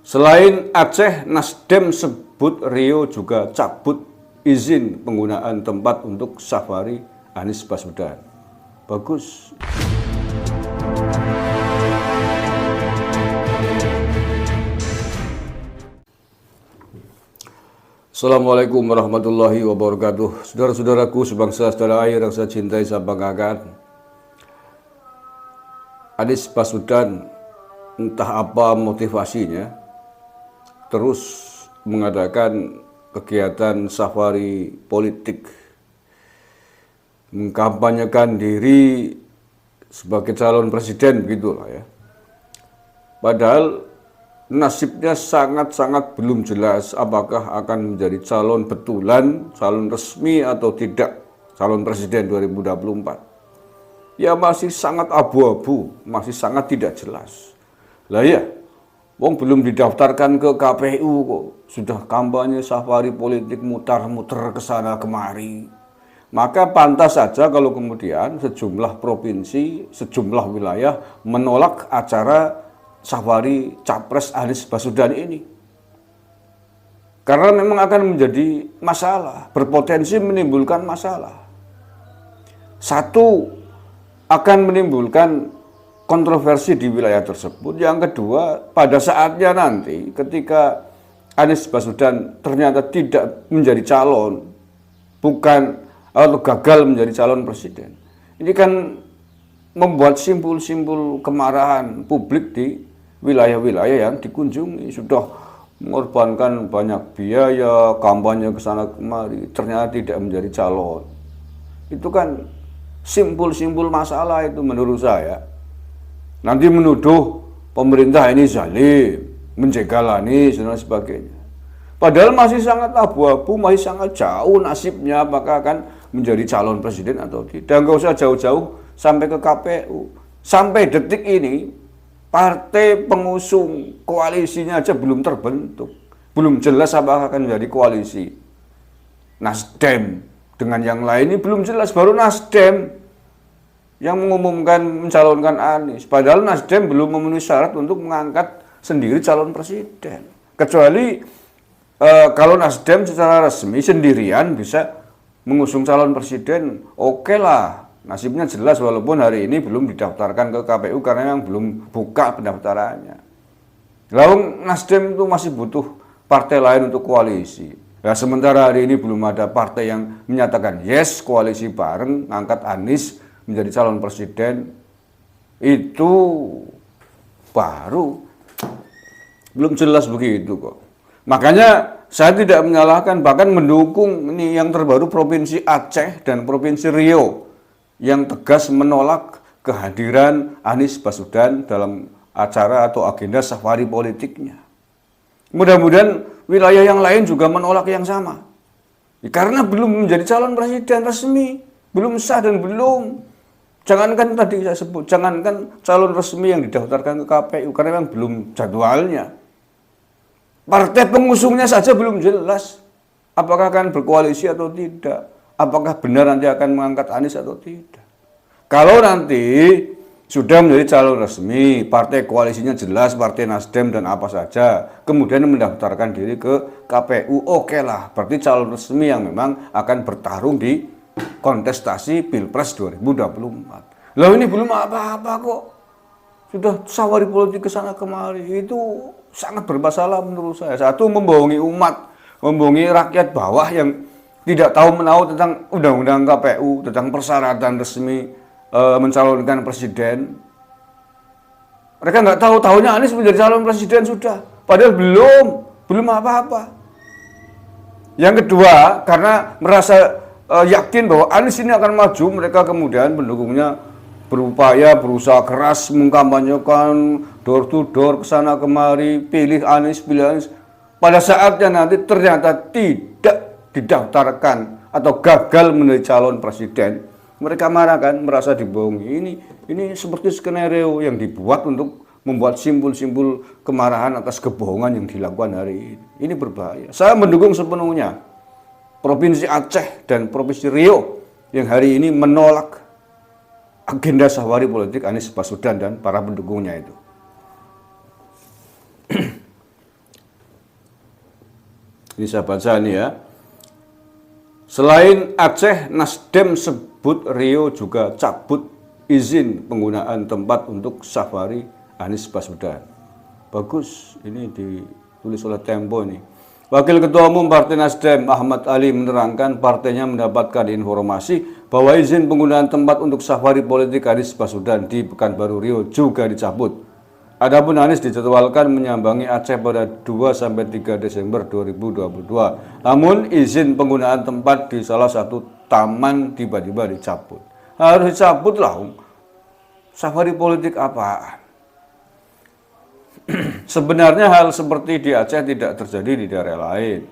Selain Aceh, Nasdem sebut Rio juga cabut izin penggunaan tempat untuk safari Anies Baswedan. Bagus. Assalamualaikum warahmatullahi wabarakatuh. Saudara-saudaraku sebangsa setanah air yang saya cintai, saya banggakan. Anies Baswedan, entah apa motivasinya, terus mengadakan kegiatan safari politik, mengkampanyekan diri sebagai calon presiden, begitulah ya. Padahal nasibnya sangat-sangat belum jelas apakah akan menjadi calon betulan, calon resmi atau tidak calon presiden 2024. Ya masih sangat abu-abu, masih sangat tidak jelas. Lah ya, wong belum didaftarkan ke KPU kok sudah kampanye safari politik mutar-muter ke sana kemari. Maka pantas saja kalau kemudian sejumlah provinsi, sejumlah wilayah menolak acara safari Capres Anies Baswedan ini. Karena memang akan menjadi masalah, berpotensi menimbulkan masalah. Satu, akan menimbulkan kontroversi di wilayah tersebut. Yang kedua, pada saatnya nanti ketika Anies Baswedan ternyata tidak menjadi calon, bukan atau gagal menjadi calon presiden, ini kan membuat simpul-simpul kemarahan publik di wilayah-wilayah yang dikunjungi. Sudah mengorbankan banyak biaya, kampanye ke sana kemari, ternyata tidak menjadi calon. Itu kan simpul-simpul masalah itu menurut saya. Nanti menuduh pemerintah ini zalim, menjegal Anies dan sebagainya. Padahal masih sangat abu-abu, masih sangat jauh nasibnya apakah akan menjadi calon presiden atau tidak. Nggak usah jauh-jauh sampai ke KPU. Sampai detik ini, partai pengusung koalisinya aja belum terbentuk. Belum jelas apakah akan menjadi koalisi. Nasdem dengan yang lain ini belum jelas, baru Nasdem yang mengumumkan mencalonkan Anies. Padahal Nasdem belum memenuhi syarat untuk mengangkat sendiri calon presiden. Kecuali kalau Nasdem secara resmi sendirian bisa mengusung calon presiden, oke lah, nasibnya jelas walaupun hari ini belum didaftarkan ke KPU karena yang belum buka pendaftarannya. Lalu Nasdem itu masih butuh partai lain untuk koalisi. Nah, sementara hari ini belum ada partai yang menyatakan yes koalisi bareng ngangkat Anies menjadi calon presiden, itu baru belum jelas begitu kok. Makanya saya tidak menyalahkan, bahkan mendukung ini yang terbaru Provinsi Aceh dan Provinsi Riau yang tegas menolak kehadiran Anies Baswedan dalam acara atau agenda safari politiknya. Mudah-mudahan wilayah yang lain juga menolak yang sama. Karena belum menjadi calon presiden resmi, belum sah dan belum. Jangankan tadi saya sebut, jangankan calon resmi yang didaftarkan ke KPU, karena memang belum jadwalnya. Partai pengusungnya saja belum jelas apakah akan berkoalisi atau tidak, apakah benar nanti akan mengangkat Anies atau tidak. Kalau nanti sudah menjadi calon resmi, partai koalisinya jelas, partai Nasdem dan apa saja, kemudian mendaftarkan diri ke KPU, oke lah, berarti calon resmi yang memang akan bertarung di kontestasi Pilpres 2024. Loh ini belum apa-apa kok. Sudah safari politik ke sana kemari, itu sangat bermasalah menurut saya. Satu, membohongi umat, membohongi rakyat bawah yang tidak tahu menahu tentang undang-undang KPU, tentang persyaratan resmi mencalonkan presiden. Mereka nggak tahu, tahunya Anies menjadi calon presiden sudah, padahal belum apa-apa. Yang kedua, karena merasa yakin bahwa Anies ini akan maju, mereka kemudian pendukungnya berupaya, berusaha keras mengkampanyekan door to door ke sana kemari, pilih Anies. Pada saatnya nanti ternyata tidak didaftarkan atau gagal menjadi calon presiden, mereka marah kan, merasa dibohongi. Ini seperti skenario yang dibuat untuk membuat simpul-simpul kemarahan atas kebohongan yang dilakukan hari ini. Ini berbahaya. Saya mendukung sepenuhnya Provinsi Aceh dan Provinsi Riau yang hari ini menolak agenda safari politik Anies Baswedan dan para pendukungnya itu. Ini saya baca nih ya. Selain Aceh, Nasdem sebut Rio juga cabut izin penggunaan tempat untuk safari Anies Baswedan. Bagus, ini ditulis oleh Tempo ini. Wakil Ketua Umum Partai Nasdem Ahmad Ali menerangkan partainya mendapatkan informasi bahwa izin penggunaan tempat untuk safari politik Anies Baswedan di Pekanbaru Riau juga dicabut. Adapun Anies dijadwalkan menyambangi Aceh pada 2-3 Desember 2022. Namun izin penggunaan tempat di salah satu taman tiba-tiba dicabut. Harus dicabut lah. Safari politik apaan? Sebenarnya hal seperti di Aceh tidak terjadi di daerah lain.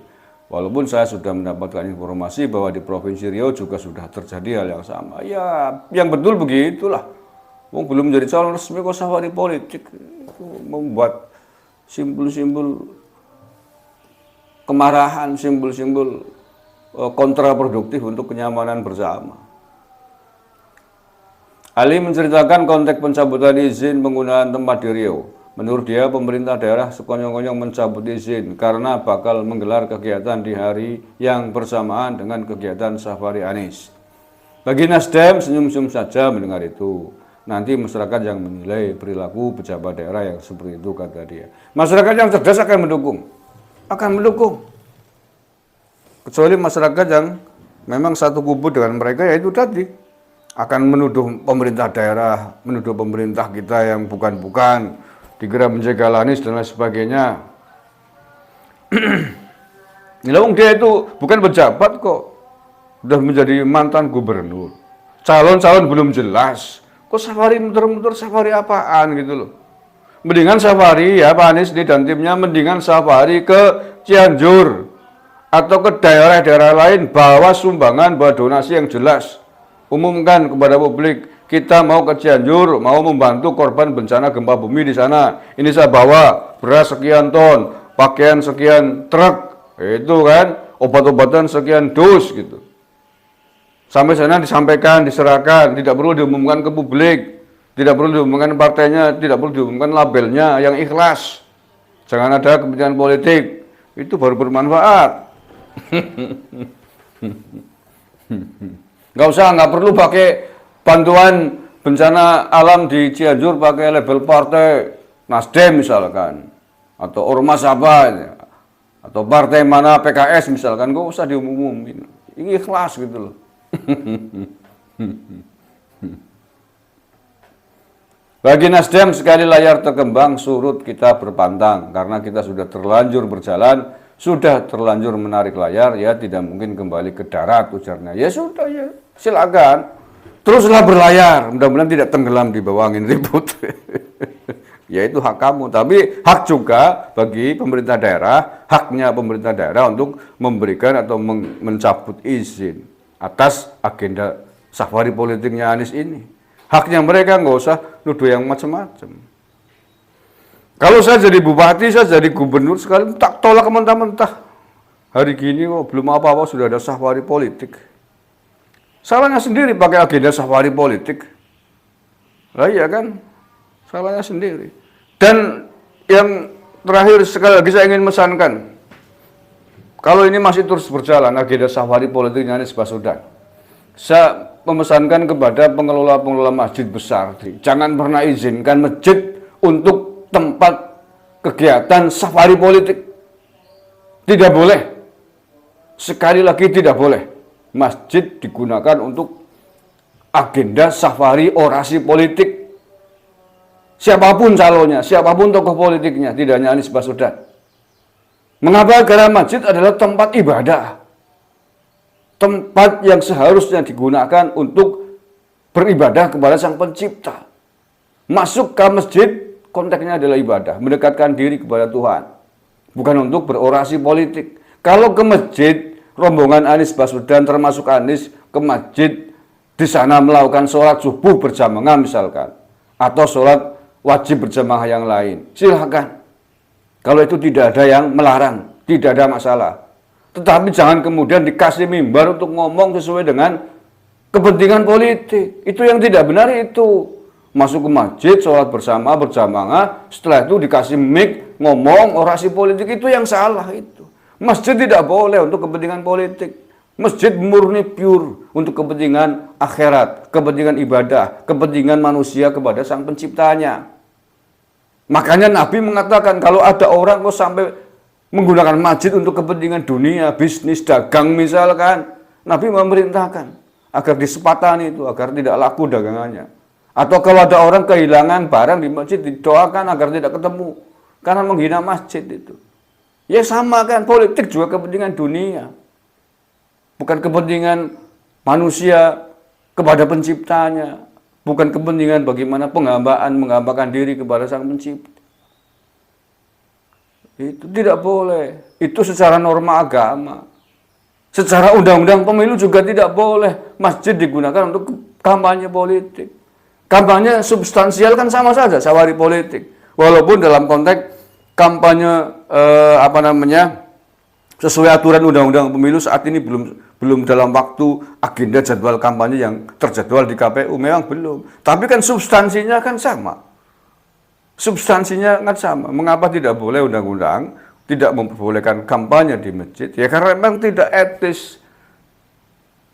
Walaupun saya sudah mendapatkan informasi bahwa di Provinsi Riau juga sudah terjadi hal yang sama. Ya, yang betul begitulah. Belum menjadi calon resmi kok safari politik. Itu membuat simbol-simbol kemarahan, simbol-simbol kontraproduktif untuk kenyamanan bersama. Ali menceritakan konteks pencabutan izin penggunaan tempat di Riau. Menurut dia, pemerintah daerah sekonyong-konyong mencabut izin karena bakal menggelar kegiatan di hari yang bersamaan dengan kegiatan safari Anies. Bagi Nasdem, senyum-senyum saja mendengar itu. Nanti masyarakat yang menilai perilaku pejabat daerah yang seperti itu, kata dia. Masyarakat yang cerdas akan mendukung. Akan mendukung. Kecuali masyarakat yang memang satu kubu dengan mereka, yaitu tadi. Akan menuduh pemerintah daerah, menuduh pemerintah kita yang bukan-bukan, dikira menjegal Anies dan lain sebagainya. Nilawung dia itu bukan pejabat kok, udah menjadi mantan gubernur. Calon-calon belum jelas. Kok safari muter-muter, safari apaan gitu loh. Mendingan safari ya Pak Anies dan timnya, mendingan safari ke Cianjur atau ke daerah-daerah lain, bawa sumbangan, bawa donasi yang jelas. Umumkan kepada publik, kita mau ke Cianjur, mau membantu korban bencana gempa bumi di sana. Ini saya bawa beras sekian ton, pakaian sekian truk, itu kan, obat-obatan sekian dus gitu. Sampai sana disampaikan, diserahkan, tidak perlu diumumkan ke publik, tidak perlu diumumkan partainya, tidak perlu diumumkan labelnya, yang ikhlas. Jangan ada kepentingan politik, itu baru bermanfaat. Nggak perlu pakai bantuan bencana alam di Cianjur pakai label partai Nasdem misalkan, atau ormas apa, atau partai mana PKS misalkan, nggak usah diumumin. Ini ikhlas gitu loh. Bagi Nasdem, sekali layar terkembang surut kita berpantang, karena kita sudah terlanjur berjalan, sudah terlanjur menarik layar, ya tidak mungkin kembali ke darat, ujarnya. Ya sudah ya, silakan. Teruslah berlayar, mudah-mudahan tidak tenggelam di bawah angin ribut. Ya itu hak kamu, tapi hak juga bagi pemerintah daerah, haknya pemerintah daerah untuk memberikan atau mencabut izin atas agenda safari politiknya Anies ini. Haknya mereka, nggak usah nuduh yang macam-macam. Kalau saya jadi bupati, saya jadi gubernur sekali, tak tolak mentah-mentah. Hari gini belum apa-apa sudah ada safari politik. Salahnya sendiri pakai agenda safari politik. Lah iya kan? Salahnya sendiri. Dan yang terakhir sekali lagi saya ingin mesankan, kalau ini masih terus berjalan agenda safari politiknya Anies Baswedan, saya memesankan kepada pengelola-pengelola masjid besar, jangan pernah izinkan masjid untuk tempat kegiatan safari politik. Tidak boleh. Sekali lagi tidak boleh. Masjid digunakan untuk agenda safari orasi politik. Siapapun calonnya, siapapun tokoh politiknya, tidak hanya Anies Baswedan. Mengapa? Karena masjid adalah tempat ibadah. Tempat yang seharusnya digunakan untuk beribadah kepada Sang Pencipta. Masuk ke masjid, konteksnya adalah ibadah, mendekatkan diri kepada Tuhan. Bukan untuk berorasi politik. Kalau ke masjid, rombongan Anies Baswedan termasuk Anies ke masjid, di sana melakukan sholat subuh berjamaah misalkan, atau sholat wajib berjamaah yang lain, silakan. Kalau itu tidak ada yang melarang, tidak ada masalah. Tetapi jangan kemudian dikasih mimbar untuk ngomong sesuai dengan kepentingan politik. Itu yang tidak benar itu. Masuk ke masjid, sholat bersama, berjamaah, setelah itu dikasih mic, ngomong, orasi politik, itu yang salah itu. Masjid tidak boleh untuk kepentingan politik. Masjid murni pure untuk kepentingan akhirat, kepentingan ibadah, kepentingan manusia kepada sang penciptanya. Makanya Nabi mengatakan kalau ada orang kok sampai menggunakan masjid untuk kepentingan dunia, bisnis, dagang misalkan, Nabi memerintahkan agar disepatani itu, agar tidak laku dagangannya. Atau kalau ada orang kehilangan barang di masjid, didoakan agar tidak ketemu, karena menghina masjid itu. Ya sama kan, politik juga kepentingan dunia. Bukan kepentingan manusia kepada penciptanya. Bukan kepentingan bagaimana menghambakan diri kepada sang pencipta. Itu tidak boleh. Itu secara norma agama. Secara undang-undang pemilu juga tidak boleh masjid digunakan untuk kampanye politik. Kampanye substansial kan sama saja, sawari politik. Walaupun dalam konteks kampanye sesuai aturan undang-undang pemilu saat ini belum dalam waktu agenda jadwal kampanye yang terjadwal di KPU, memang belum. Tapi kan substansinya kan sama. Substansinya kan sama. Mengapa tidak boleh undang-undang tidak memperbolehkan kampanye di masjid? Ya karena memang tidak etis.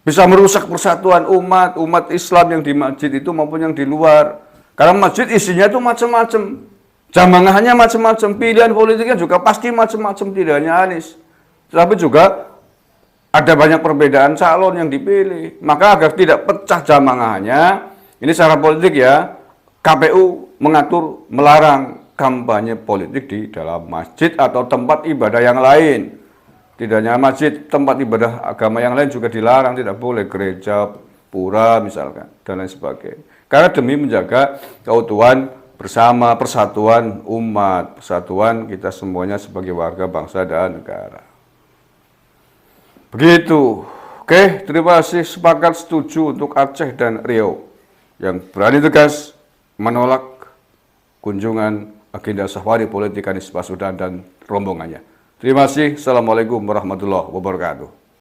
Bisa merusak persatuan umat Islam yang di masjid itu maupun yang di luar. Karena masjid isinya itu macam-macam. Jamaahnya macam-macam, pilihan politiknya juga pasti macam-macam, tidak hanya Anies. Tapi juga ada banyak perbedaan calon yang dipilih. Maka agar tidak pecah jamaahnya, ini secara politik ya, KPU mengatur melarang kampanye politik di dalam masjid atau tempat ibadah yang lain. Tidak hanya masjid, tempat ibadah agama yang lain juga dilarang, tidak boleh gereja, pura misalkan, dan lain sebagainya. Karena demi menjaga keutuhan bersama, persatuan umat, persatuan kita semuanya sebagai warga bangsa dan negara. Begitu. Oke, terima kasih, sepakat setuju untuk Aceh dan Riau yang berani tegas menolak kunjungan agenda safari politik Anies Baswedan dan rombongannya. Terima kasih. Assalamualaikum warahmatullahi wabarakatuh.